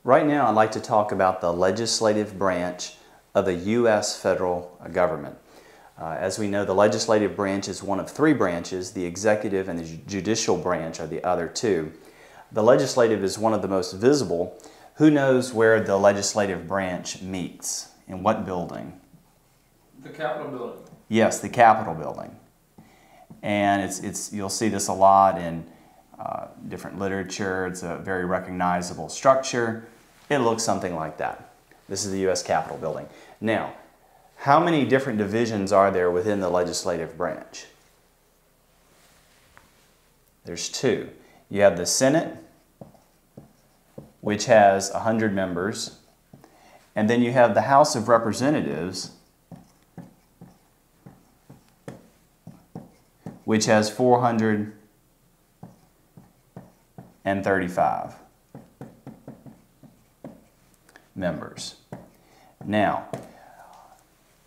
Right now I'd like to talk about the legislative branch of the U.S. federal government. As we know, the legislative branch is one of three branches. The executive and the judicial branch are the other two. The legislative is one of the most visible. Who knows where the legislative branch meets? In what building? The Capitol building. Yes, the Capitol building. And you'll see this a lot in different literature. It's a very recognizable structure. It looks something like that. This is the U.S. Capitol building. Now, how many different divisions are there within the legislative branch? There's two. You have the Senate, which has 100 members, and then you have the House of Representatives, which has 435 members. Now,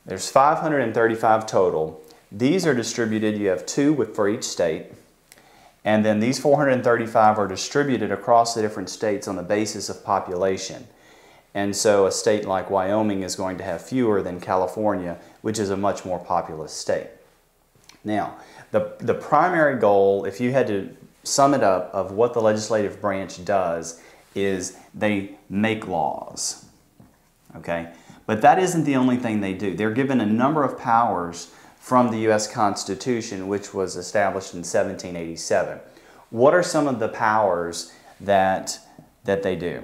there's 535 total. These are distributed, you have two for each state, and then these 435 are distributed across the different states on the basis of population. And so a state like Wyoming is going to have fewer than California, which is a much more populous state. Now, the primary goal, if you had to sum it up, of what the legislative branch does is they make laws. Okay? But that isn't the only thing they do. They're given a number of powers from the U.S. Constitution, which was established in 1787. What are some of the powers that they do?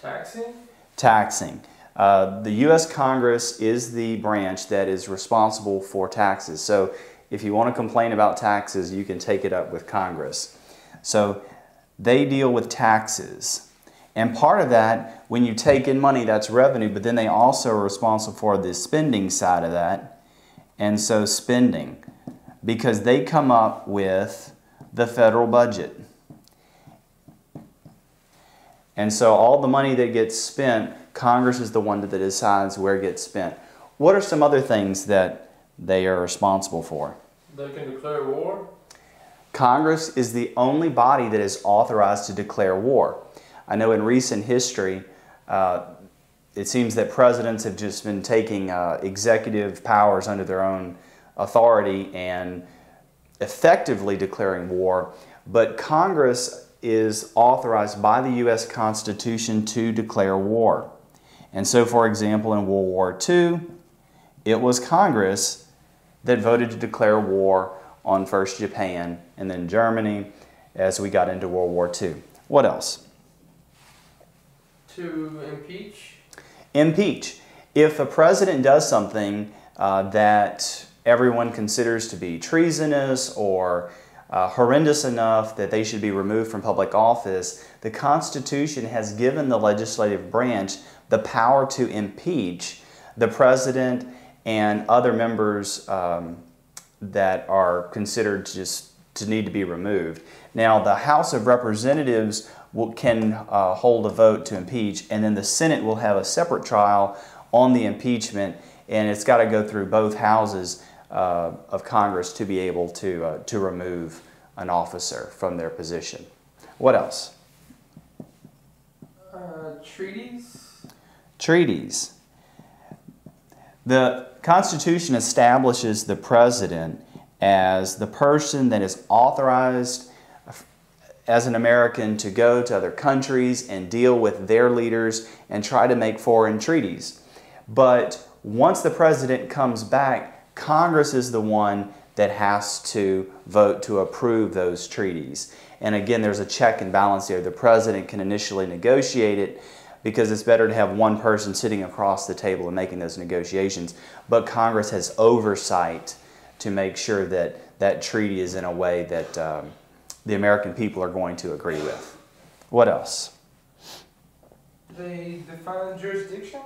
Taxing? Taxing. The U.S. Congress is the branch that is responsible for taxes. So if you want to complain about taxes, you can take it up with Congress. So they deal with taxes. And part of that, when you take in money, that's revenue, but then they also are responsible for the spending side of that. And so spending, because they come up with the federal budget. And so all the money that gets spent, Congress is the one that decides where it gets spent. What are some other things that they are responsible for? They can declare war. Congress is the only body that is authorized to declare war. I know in recent history, it seems that presidents have just been taking executive powers under their own authority and effectively declaring war, but Congress is authorized by the U.S. Constitution to declare war. And so, for example, in World War II, it was Congress that voted to declare war on first Japan and then Germany as we got into World War II. What else? To impeach? Impeach. If a president does something that everyone considers to be treasonous or horrendous enough that they should be removed from public office, the Constitution has given the legislative branch the power to impeach the president and other members that are considered to need to be removed. Now, the House of Representatives can hold a vote to impeach, and then the Senate will have a separate trial on the impeachment, and it's got to go through both houses of Congress to be able to remove an officer from their position. What else? Treaties? Treaties. The Constitution establishes the president as the person that is authorized as an American to go to other countries and deal with their leaders and try to make foreign treaties. But once the president comes back, Congress is the one that has to vote to approve those treaties. And again, there's a check and balance there. The president can initially negotiate it because it's better to have one person sitting across the table and making those negotiations. But Congress has oversight to make sure that that treaty is in a way that the American people are going to agree with. What else? They define jurisdiction?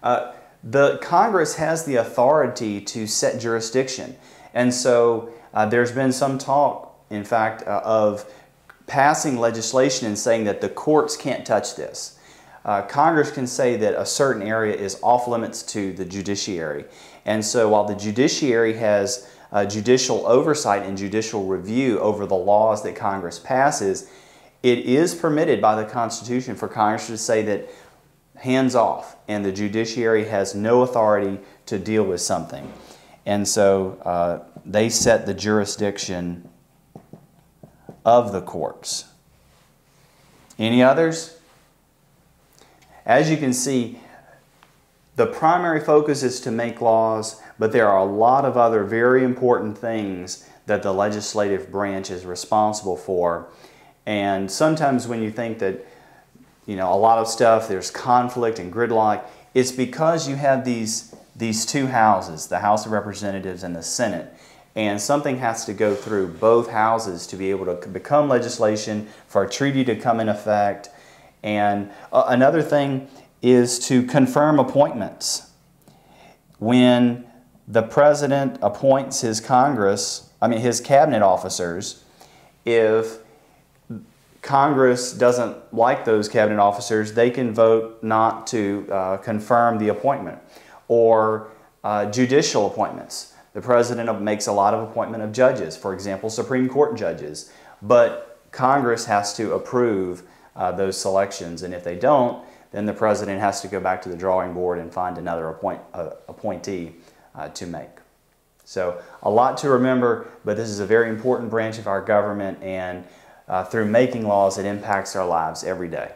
The Congress has the authority to set jurisdiction. And so there's been some talk, in fact, of passing legislation and saying that the courts can't touch this. Congress can say that a certain area is off limits to the judiciary. And so while the judiciary has judicial oversight and judicial review over the laws that Congress passes, it is permitted by the Constitution for Congress to say that hands off, and the judiciary has no authority to deal with something. And so they set the jurisdiction of the courts. Any others? As you can see, the primary focus is to make laws, but there are a lot of other very important things that the legislative branch is responsible for. And sometimes when you think that, a lot of stuff, there's conflict and gridlock, it's because you have these two houses, the House of Representatives and the Senate. And something has to go through both houses to be able to become legislation, for a treaty to come in effect. And another thing is to confirm appointments. When the president appoints his his cabinet officers, if Congress doesn't like those cabinet officers, they can vote not to confirm the appointment. Or judicial appointments. The president makes a lot of appointment of judges, for example, Supreme Court judges, but Congress has to approve those selections, and if they don't, then the president has to go back to the drawing board and find another appointee to make. So a lot to remember, but this is a very important branch of our government, and through making laws, it impacts our lives every day.